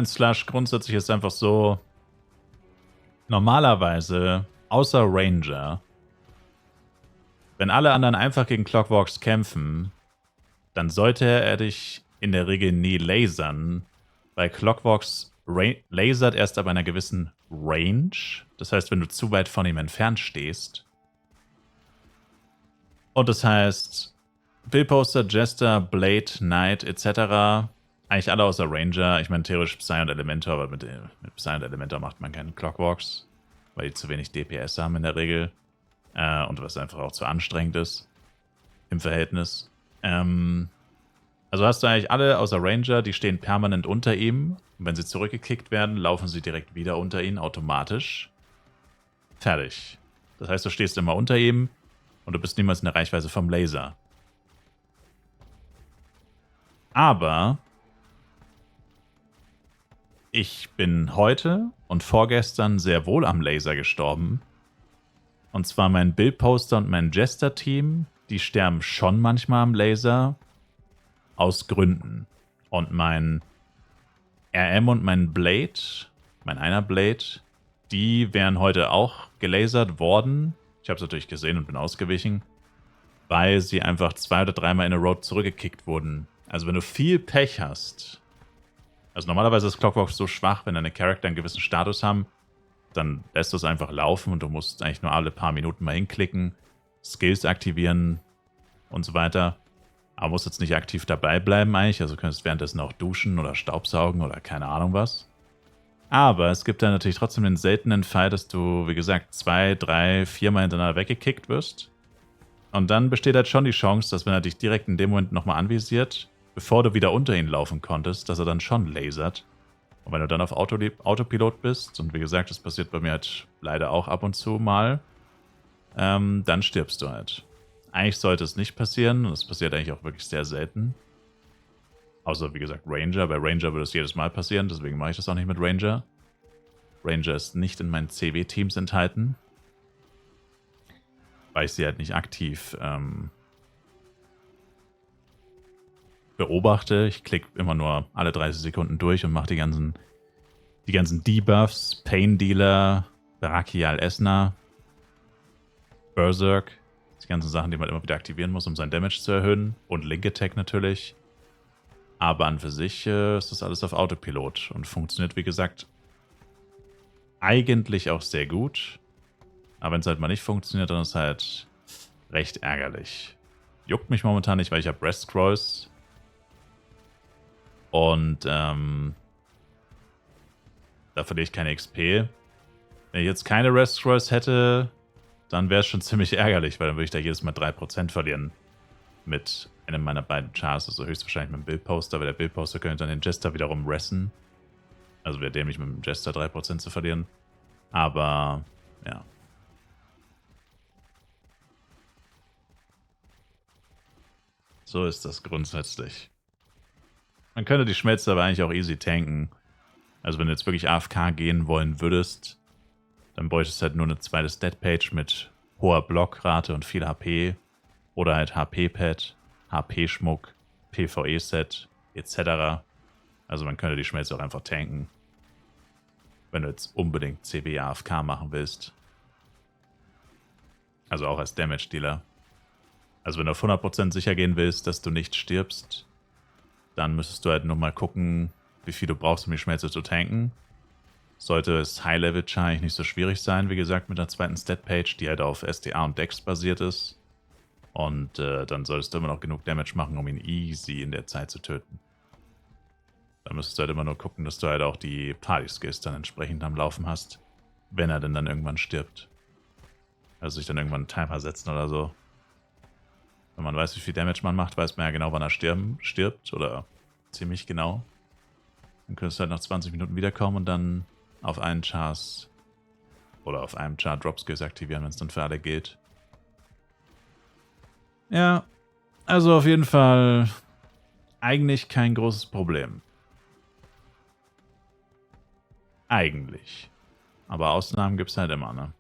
Slash grundsätzlich ist einfach so, normalerweise, außer Ranger, wenn alle anderen einfach gegen Clockworks kämpfen, dann sollte er dich in der Regel nie lasern, weil Clockworks lasert erst ab einer gewissen Range. Das heißt, wenn du zu weit von ihm entfernt stehst. Und das heißt, Billposter, Jester, Blade, Knight etc. Eigentlich alle außer Ranger. Ich meine, theoretisch Psy und Elementor, aber mit Psy und Elementor macht man keinen Clockworks, weil die zu wenig DPS haben in der Regel. Und was einfach auch zu anstrengend ist im Verhältnis. Also hast du eigentlich alle außer Ranger, die stehen permanent unter ihm. Und wenn sie zurückgekickt werden, laufen sie direkt wieder unter ihn, automatisch. Fertig. Das heißt, du stehst immer unter ihm und du bist niemals in der Reichweite vom Laser. Aber ich bin heute und vorgestern sehr wohl am Laser gestorben. Und zwar mein Billposter und mein Jester-Team, die sterben schon manchmal am Laser. Aus Gründen. Und mein RM und mein Blade, mein einer Blade, die wären heute auch gelasert worden. Ich habe es natürlich gesehen und bin ausgewichen, weil sie einfach 2 oder 3 Mal in a row zurückgekickt wurden. Also wenn du viel Pech hast, also normalerweise ist Clockworks so schwach, wenn deine Charakter einen gewissen Status haben, dann lässt du es einfach laufen und du musst eigentlich nur alle paar Minuten mal hinklicken, Skills aktivieren und so weiter. Aber musst jetzt nicht aktiv dabei bleiben eigentlich, also du könntest währenddessen auch duschen oder Staubsaugen oder keine Ahnung was. Aber es gibt dann natürlich trotzdem den seltenen Fall, dass du, wie gesagt, 2, 3, 4 Mal hintereinander weggekickt wirst. Und dann besteht halt schon die Chance, dass wenn er dich direkt in dem Moment nochmal anvisiert, bevor du wieder unter ihn laufen konntest, dass er dann schon lasert. Und wenn du dann auf Autopilot bist, und wie gesagt, das passiert bei mir halt leider auch ab und zu mal, dann stirbst du halt. Eigentlich sollte es nicht passieren, und es passiert eigentlich auch wirklich sehr selten. Außer, wie gesagt, Ranger. Bei Ranger würde es jedes Mal passieren, deswegen mache ich das auch nicht mit Ranger. Ranger ist nicht in meinen CW-Teams enthalten, weil ich sie halt nicht aktiv beobachte. Ich klicke immer nur alle 30 Sekunden durch und mache die ganzen Debuffs, Pain Dealer, Brachial Esna, Berserk. Die ganzen Sachen, die man immer wieder aktivieren muss, um sein Damage zu erhöhen. Und Link Attack natürlich. Aber an für sich ist das alles auf Autopilot und funktioniert, wie gesagt, eigentlich auch sehr gut. Aber wenn es halt mal nicht funktioniert, dann ist es halt recht ärgerlich. Juckt mich momentan nicht, weil ich habe Rest Scrolls. Und da verliere ich keine XP. Wenn ich jetzt keine Rest Scrolls hätte, dann wäre es schon ziemlich ärgerlich, weil dann würde ich da jedes Mal 3% verlieren. Mit einem meiner beiden Chars, also höchstwahrscheinlich mit dem Billposter, weil der Billposter könnte dann den Jester wiederum resten. Also wäre dämlich mit dem Jester 3% zu verlieren. Aber, ja. So ist das grundsätzlich. Man könnte die Schmelze aber eigentlich auch easy tanken. Also wenn du jetzt wirklich AFK gehen wollen würdest, dann bräuchtest du halt nur eine zweite Stat-Page mit hoher Blockrate und viel HP. Oder halt HP-Pad, HP-Schmuck, PvE-Set, etc. Also man könnte die Schmelze auch einfach tanken. Wenn du jetzt unbedingt CB AFK machen willst. Also auch als Damage-Dealer. Also wenn du auf 100% sicher gehen willst, dass du nicht stirbst, dann müsstest du halt nochmal gucken, wie viel du brauchst, um die Schmelze zu tanken. Sollte es High-Level-Char eigentlich nicht so schwierig sein, wie gesagt, mit der zweiten Stat-Page, die halt auf STA und Dex basiert ist. Und dann solltest du immer noch genug Damage machen, um ihn easy in der Zeit zu töten. Dann müsstest du halt immer nur gucken, dass du halt auch die Party-Skills dann entsprechend am Laufen hast, wenn er denn dann irgendwann stirbt. Also sich dann irgendwann einen Timer setzen oder so. Wenn man weiß, wie viel Damage man macht, weiß man ja genau, wann er stirbt. Oder ziemlich genau. Dann könntest du halt nach 20 Minuten wiederkommen und dann auf einen Chars oder auf einem Char Dropskills aktivieren, wenn es dann für alle gilt. Ja, also auf jeden Fall eigentlich kein großes Problem. Eigentlich. Aber Ausnahmen gibt es halt immer, ne?